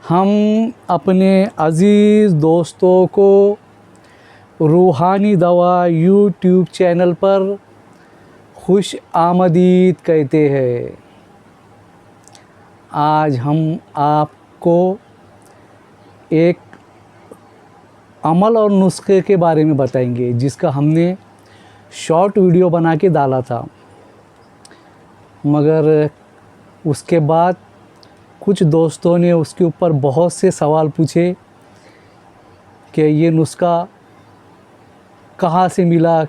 हम अपने अज़ीज़ दोस्तों को रूहानी दवा यूट्यूब चैनल पर खुश आमदीद कहते हैं। आज हम आपको एक अमल और नुस्खे के बारे में बताएंगे जिसका हमने शॉर्ट वीडियो बना के डाला था, मगर उसके बाद कुछ दोस्तों ने उसके ऊपर बहुत से सवाल पूछे कि ये नुस्खा कहाँ से मिला।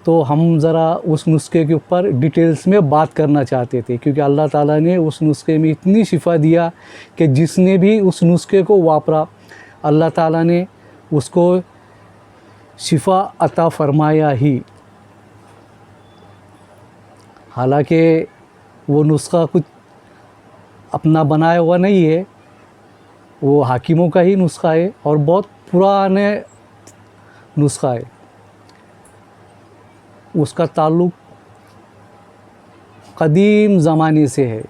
तो हम ज़रा उस नुस्खे के ऊपर डिटेल्स में बात करना चाहते थे, क्योंकि अल्लाह ताला ने उस नुस्खे में इतनी शिफा दिया कि जिसने भी उस नुस्खे को वापरा अल्लाह ताला ने उसको शिफा अता फरमाया ही। हालांकि वो नुस्खा कुछ अपना बनाया हुआ नहीं है, वो हाकिमों का ही नुस्खा है और बहुत पुराने नुस्खा है। उसका ताल्लुक़ कदीम ज़माने से है।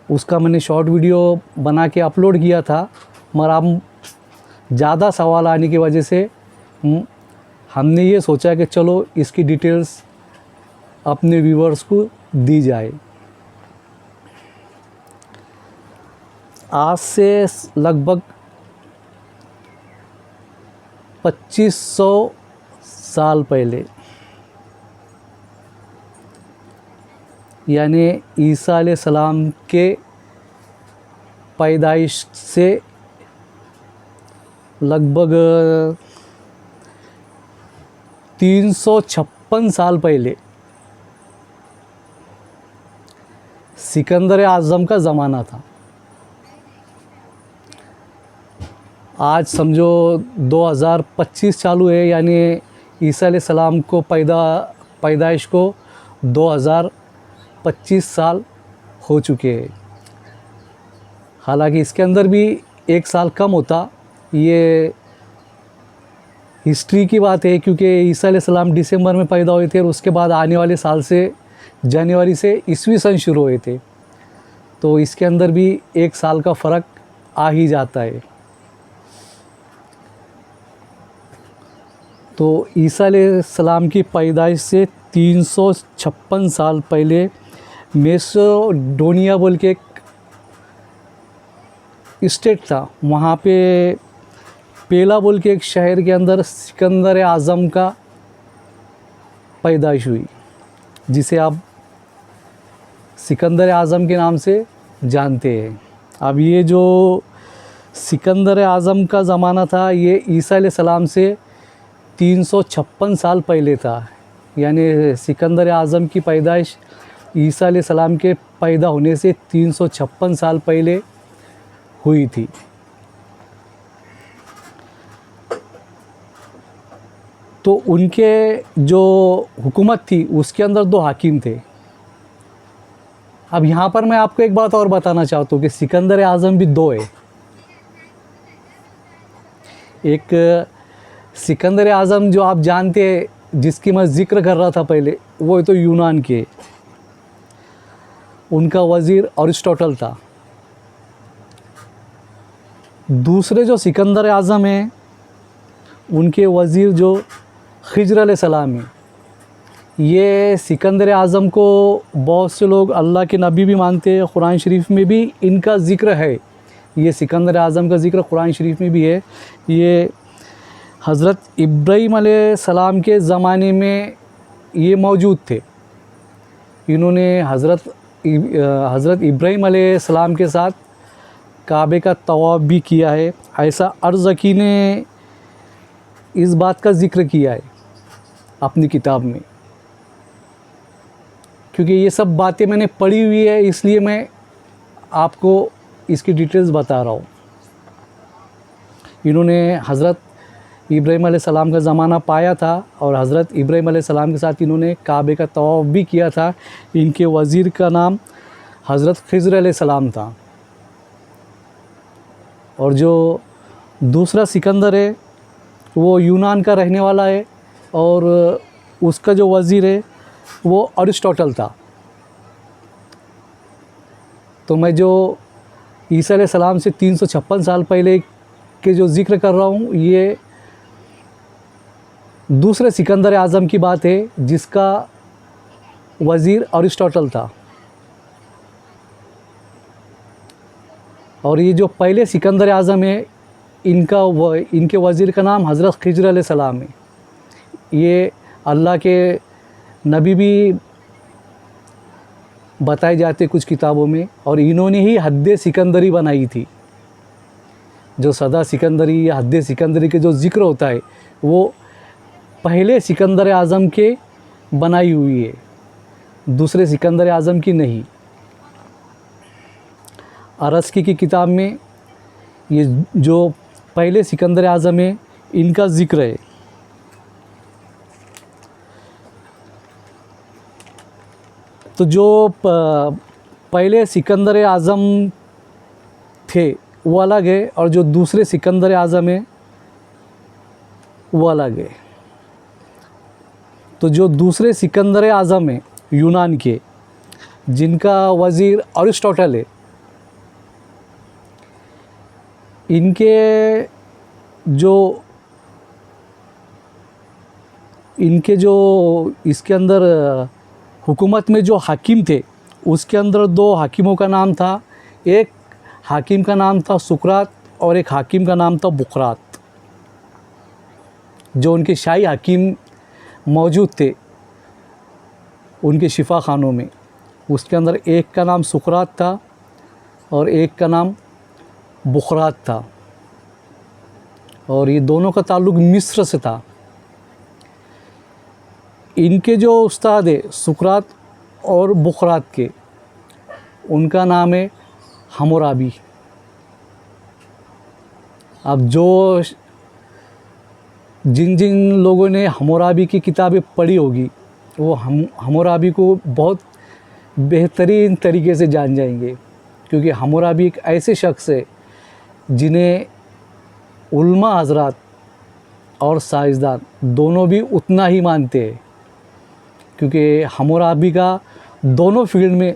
उसका मैंने शॉर्ट वीडियो बना के अपलोड किया था, मगर अब ज़्यादा सवाल आने की वजह से हमने ये सोचा कि चलो इसकी डिटेल्स अपने व्यूअर्स को दी जाए। आज से लगभग 2500 साल पहले, यानी ईसा अलैहिस्सलाम के पैदाइश से लगभग 356 साल पहले सिकंदर आज़म का ज़माना था। आज समझो 2025 चालू है, यानी ईसा अलैहिस्सलाम को पैदाइश को 2025 साल हो चुके हैं। हालांकि इसके अंदर भी एक साल कम होता, ये हिस्ट्री की बात है, क्योंकि ईसा अलैहिस्सलाम दिसंबर में पैदा हुए थे और उसके बाद आने वाले साल से जनवरी से ईस्वी सन शुरू हुए थे, तो इसके अंदर भी एक साल का फ़र्क आ ही जाता है। तो ईसा अलैहिस्सलाम की पैदाइश से 356 साल पहले मैसेडोनिया बोल के एक स्टेट था, वहाँ पे पेला बोल के एक शहर के अंदर सिकंदर आज़म का पैदाइश हुई, जिसे आप सिकंदर आज़म के नाम से जानते हैं। अब ये जो सिकंदर आज़म का ज़माना था, ये ईसा अलैहिस्सलाम से 356 साल पहले था, यानी सिकंदर आज़म की पैदाइश ईसा अलैहिस्सलाम के पैदा होने से 356 साल पहले हुई थी। तो उनके जो हुकूमत थी उसके अंदर 2 हाकिम थे। अब यहाँ पर मैं आपको एक बात और बताना चाहता हूँ कि सिकंदर आज़म भी 2 है। एक सिकंदर आज़म जो आप जानते हैं, जिसकी मैं ज़िक्र कर रहा था पहले, वो तो यूनान के, उनका वज़ीर अरिस्टोटल था। दूसरे जो सिकंदर आज़म हैं, उनके वज़ीर जो खिज़र अलैहिस्सलाम है। ये सिकंदर आज़म को बहुत से लोग अल्लाह के नबी भी मानते हैं, कुरान शरीफ में भी इनका ज़िक्र है। ये सिकंदर आज़म का ज़िक्र कुरान शरीफ में भी है। ये हज़रत इब्राहीम अलैहिस्सलाम के ज़माने में ये मौजूद थे। इन्होंने हज़रत इब्राहीम अलैहिस्सलाम के साथ काबे का तवाफ़ भी किया है। ऐसा अर्ज़की ने इस बात का ज़िक्र किया है अपनी किताब में। क्योंकि ये सब बातें मैंने पढ़ी हुई है, इसलिए मैं आपको इसकी डिटेल्स बता रहा हूँ। इन्होंने हज़रत इब्राहीम अलैहिस्सलाम का ज़माना पाया था और हज़रत इब्राहीम अलैहिस्सलाम के साथ इन्होंने काबे का तवाफ़ भी किया था। इनके वज़ीर का नाम हज़रत खिज़र अलैहिस्सलाम था। और जो दूसरा सिकंदर है वो यूनान का रहने वाला है और उसका जो वज़ीर है वो अरिस्टोटल था। तो मैं जो ईसा अलैहिस्सलाम से 356 साल पहले के जो ज़िक्र कर रहा हूँ, ये दूसरे सिकंदर आज़म की बात है जिसका वज़ीर अरिस्टोटल था। और ये जो पहले सिकंदर आज़म है, इनके वज़ीर का नाम हज़रत खिज़र अलैहिस्सलाम है। ये अल्लाह के नबी भी बताए जाते कुछ किताबों में, और इन्होंने ही हद्द सिकंदरी बनाई थी। जो सदा सिकंदरी या हद्द सिकंदरी के जो ज़िक्र होता है, वो पहले सिकंदर आज़म के बनाई हुई है, दूसरे सिकंदर आज़म की नहीं। अरस्की की किताब में ये जो पहले सिकंदर आज़म है, इनका ज़िक्र है। तो जो पहले सिकंदर आज़म थे वो अलग है, और जो दूसरे सिकंदर आज़म है वो अलग है। तो जो दूसरे सिकंदर आज़म है यूनान के, जिनका वज़ीर अरिस्टोटल है, इनके जो इसके अंदर हुकूमत में जो हाकिम थे, उसके अंदर दो हाकिमों का नाम था। एक हाकिम का नाम था सुकरात और एक हाकिम का नाम था बुकरात। जो उनके शाही हाकिम मौजूद थे उनके शिफा खानों में, उसके अंदर एक का नाम सुकरात था और एक का नाम बुकरात था, और ये दोनों का ताल्लुक़ मिस्र से था। इनके जो उस्ताद है सुकरात और बुकरात के, उनका नाम है हम्मुराबी। अब जिन जिन लोगों ने हम्मुराबी की किताबें पढ़ी होगी, वो हम्मुराबी को बहुत बेहतरीन तरीके से जान जाएंगे, क्योंकि हम्मुराबी एक ऐसे शख्स है जिन्हें उल्मा हज़रात और साइंसदान दोनों भी उतना ही मानते हैं, क्योंकि हम्मुराबी का दोनों फील्ड में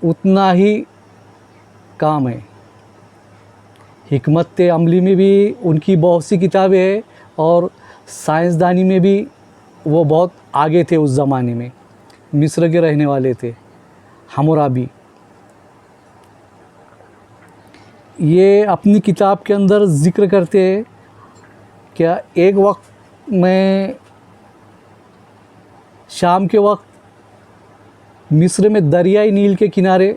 उतना ही काम है। हिकमत अमली में भी उनकी बहुत सी किताबें हैं, और साइंसदानी में भी वो बहुत आगे थे। उस ज़माने में मिस्र के रहने वाले थे हम्मुराबी। ये अपनी किताब के अंदर ज़िक्र करते हैं क्या, एक वक्त मैं शाम के वक्त मिस्र में दरियाई नील के किनारे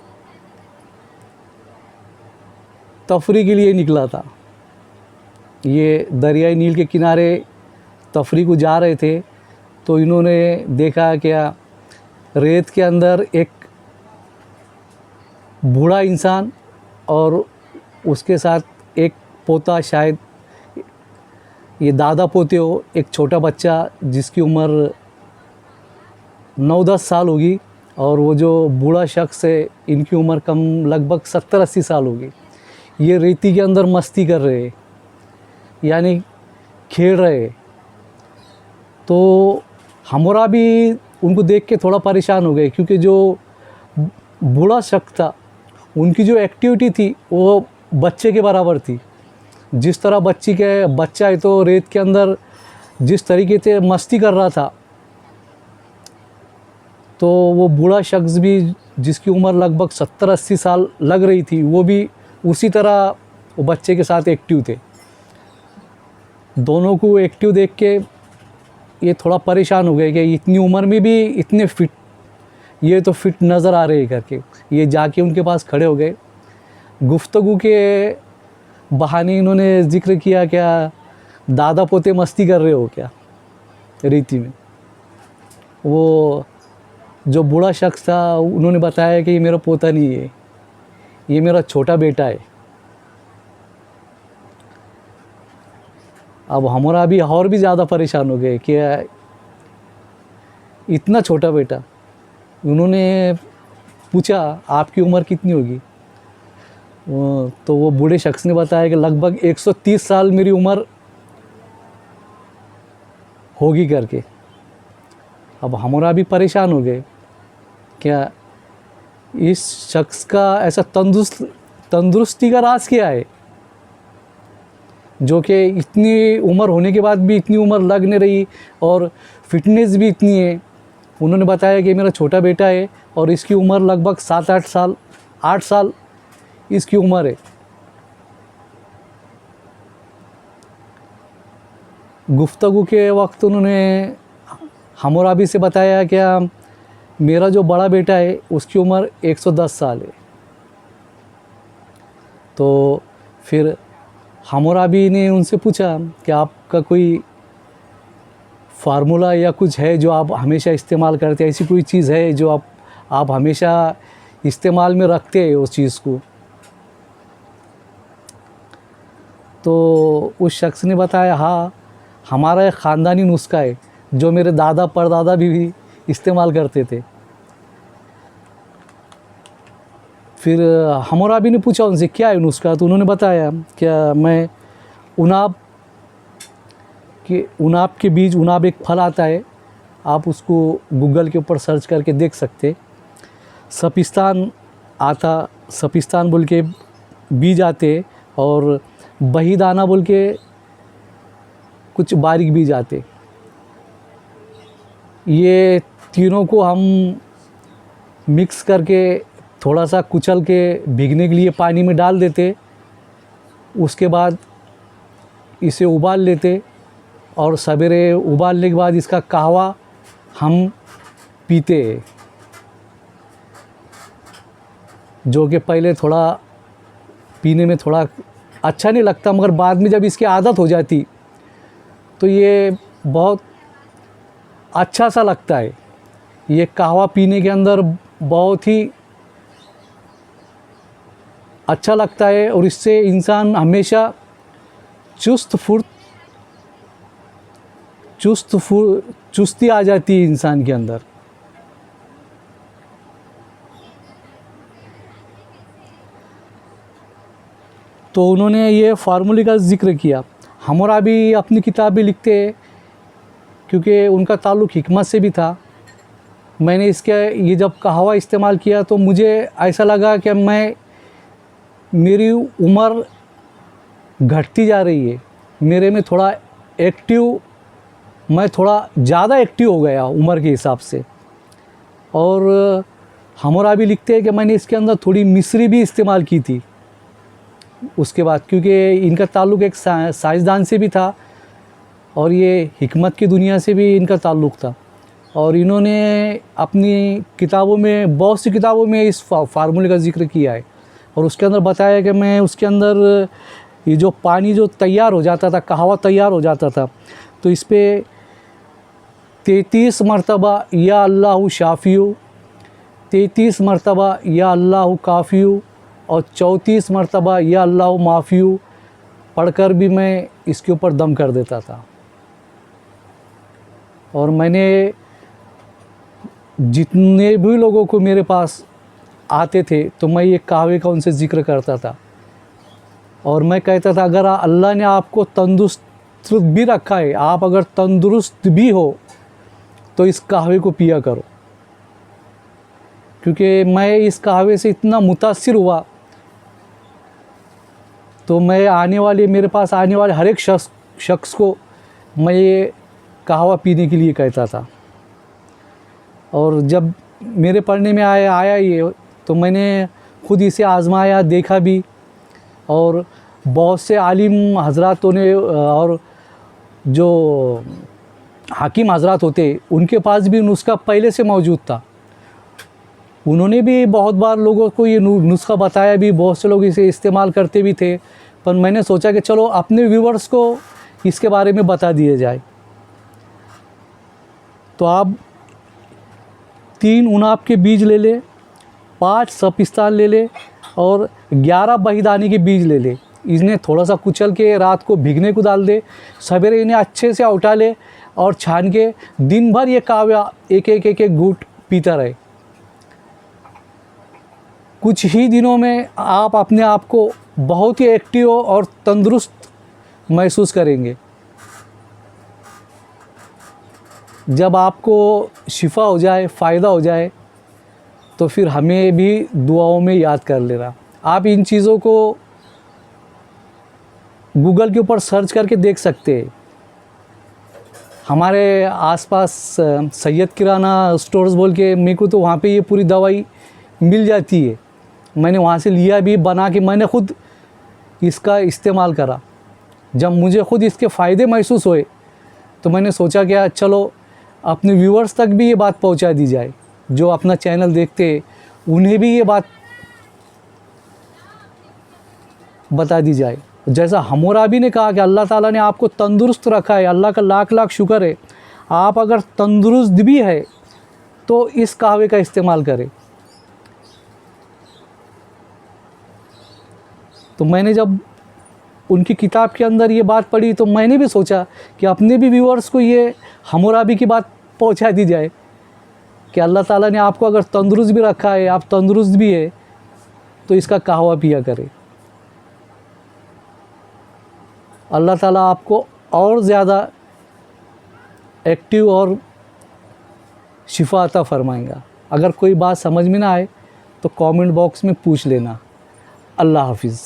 तफरी के लिए निकला था। ये दरियाई नील के किनारे तफरी को जा रहे थे, तो इन्होंने देखा क्या, रेत के अंदर एक बूढ़ा इंसान और उसके साथ एक पोता, शायद ये दादा पोते हो, एक छोटा बच्चा जिसकी उम्र 9-10 साल होगी, और वो जो बूढ़ा शख्स है इनकी उम्र कम, लगभग 70-80 साल होगी। ये रेती के अंदर मस्ती कर रहे हैं, यानी खेल रहे हैं। तो हम्मुराबी उनको देख के थोड़ा परेशान हो गए, क्योंकि जो बूढ़ा शख्स था उनकी जो एक्टिविटी थी वो बच्चे के बराबर थी। जिस तरह बच्चा है तो रेत के अंदर जिस तरीके से मस्ती कर रहा था, तो वो बूढ़ा शख्स भी जिसकी उम्र लगभग 70-80 साल लग रही थी, वो भी उसी तरह वो बच्चे के साथ एक्टिव थे। दोनों को एक्टिव देख के ये थोड़ा परेशान हो गए कि इतनी उम्र में भी इतने फिट, ये तो फिट नज़र आ रहे हैं करके। ये जाके उनके पास खड़े हो गए। गुफ्तगू के बहाने इन्होंने ज़िक्र किया, क्या दादा पोते मस्ती कर रहे हो क्या रेती में। वो जो बूढ़ा शख्स था उन्होंने बताया कि ये मेरा पोता नहीं है, ये मेरा छोटा बेटा है। अब हमारा भी और भी ज़्यादा परेशान हो गए कि इतना छोटा बेटा। उन्होंने पूछा आपकी उम्र कितनी होगी, तो वो बूढ़े शख्स ने बताया कि लगभग 130 साल मेरी उम्र होगी करके। अब हमारा भी परेशान हो गए, क्या इस शख्स का ऐसा तंदुरुस्ती का राज क्या है, जो कि इतनी उम्र होने के बाद भी इतनी उम्र लग नहीं रही और फिटनेस भी इतनी है। उन्होंने बताया कि मेरा छोटा बेटा है और इसकी उम्र लगभग 7-8 साल, 8 साल इसकी उम्र है। गुफ्तगू के वक्त उन्होंने हमराबी से बताया कि मेरा जो बड़ा बेटा है उसकी उम्र 110 साल है। तो फिर हमराबी ने उनसे पूछा कि आपका कोई फार्मूला या कुछ है जो आप हमेशा इस्तेमाल करते हैं, ऐसी कोई चीज़ है जो आप हमेशा इस्तेमाल में रखते हैं उस चीज़ को। तो उस शख्स ने बताया, हाँ, हमारा एक ख़ानदानी नुस्खा है जो मेरे दादा परदादा भी इस्तेमाल करते थे। फिर हमराबी ने पूछा उनसे क्या है नुस्खा, तो उन्होंने बताया क्या मैं उनाब के बीज, उनाब एक फल आता है, आप उसको गूगल के ऊपर सर्च करके देख सकते। सपिस्तान बोल के बीज आते और बहीदाना बोल के कुछ बारीक बीज आते। ये तीनों को हम मिक्स करके थोड़ा सा कुचल के भीगने के लिए पानी में डाल देते। उसके बाद इसे उबाल लेते और सवेरे उबालने के बाद इसका कहवा हम पीते, जो कि पहले थोड़ा पीने में थोड़ा अच्छा नहीं लगता, मगर बाद में जब इसकी आदत हो जाती तो ये बहुत अच्छा सा लगता है। ये कहवा पीने के अंदर बहुत ही अच्छा लगता है और इससे इंसान हमेशा चुस्ती आ जाती है इंसान के अंदर। तो उन्होंने ये फार्मूले का ज़िक्र किया। हमराबी अपनी किताब भी लिखते हैं क्योंकि उनका ताल्लुक़ हिकमत से भी था। मैंने ये जब कहवा इस्तेमाल किया तो मुझे ऐसा लगा कि मेरी उम्र घटती जा रही है, मेरे में थोड़ा मैं थोड़ा ज़्यादा एक्टिव हो गया उम्र के हिसाब से। और हमराबी लिखते हैं कि मैंने इसके अंदर थोड़ी मिश्री भी इस्तेमाल की थी उसके बाद, क्योंकि इनका ताल्लुक़ एक साइंसदान से भी था और ये हिकमत की दुनिया से भी इनका ताल्लुक़ था। और इन्होंने अपनी किताबों में, बहुत सी किताबों में इस फार्मूले का ज़िक्र किया है और उसके अंदर बताया कि मैं उसके अंदर ये जो पानी जो तैयार हो जाता था, कहवा तैयार हो जाता था, तो इस पर 33 मरतबा या अल्लाह शाफ़ियु, 33 मरतबा या अल्लाह काफ़ियु और 34 मरतबा या अल्लाह माफ़ियु पढ़कर भी मैं इसके ऊपर दम कर देता था। और मैंने जितने भी लोगों को मेरे पास आते थे तो मैं ये कहवे का उनसे ज़िक्र करता था और मैं कहता था, अगर अल्लाह ने आपको तंदुरुस्त भी रखा है, आप अगर तंदुरुस्त भी हो तो इस कहवे को पिया करो। क्योंकि मैं इस कहवे से इतना मुतासिर हुआ तो मैं मेरे पास आने वाले हर एक शख्स को मैं ये कहवा पीने के लिए कहता था। और जब मेरे पढ़ने में आया ये, तो मैंने ख़ुद इसे आज़माया, देखा भी। और बहुत से आलिम हज़रातों ने और जो हाकिम हज़रात होते उनके पास भी नुस्खा पहले से मौजूद था। उन्होंने भी बहुत बार लोगों को ये नुस्खा बताया भी, बहुत से लोग इसे इस्तेमाल करते भी थे। पर मैंने सोचा कि चलो अपने व्यूवर्स को इसके बारे में बता दिया जाए। तो आप 3 उनाब के बीज ले ले, 5 सपिस्तान ले ले और 11 बहीदाने के बीज ले ले। इन्हें थोड़ा सा कुचल के रात को भीगने को डाल दे, सवेरे इन्हें अच्छे से उठा ले और छान के दिन भर ये कहवा एक घूंट पीता रहे। कुछ ही दिनों में आप अपने आप को बहुत ही एक्टिव और तंदुरुस्त महसूस करेंगे। जब आपको शिफा हो जाए, फ़ायदा हो जाए, तो फिर हमें भी दुआओं में याद कर लेना। आप इन चीज़ों को गूगल के ऊपर सर्च करके देख सकते हैं। हमारे आसपास सैयद किराना स्टोर्स बोल के, मेरे को तो वहाँ पे ये पूरी दवाई मिल जाती है। मैंने वहाँ से लिया भी, बना के मैंने खुद इसका इस्तेमाल करा। जब मुझे खुद इसके फ़ायदे महसूस हुए तो मैंने सोचा कि चलो अपने व्यूअर्स तक भी ये बात पहुँचा दी जाए, जो अपना चैनल देखते उन्हें भी ये बात बता दी जाए। जैसा हमोराबी ने कहा कि अल्लाह ताला ने आपको तंदुरुस्त रखा है, अल्लाह का लाख लाख शुक्र है। आप अगर तंदुरुस्त भी है तो इस कहवे का इस्तेमाल करें। तो मैंने जब उनकी किताब के अंदर ये बात पढ़ी तो मैंने भी सोचा कि अपने भी व्यूअर्स को ये हमोराबी की बात पहुंचा दी जाए कि अल्लाह ताला ने आपको अगर तंदुरुस्त भी रखा है, आप तंदुरुस्त भी है, तो इसका कहवा पिया करें। अल्लाह ताला आपको और ज़्यादा एक्टिव और शिफा अता फरमाएगा। अगर कोई बात समझ में ना आए तो कमेंट बॉक्स में पूछ लेना। अल्लाह हाफिज़।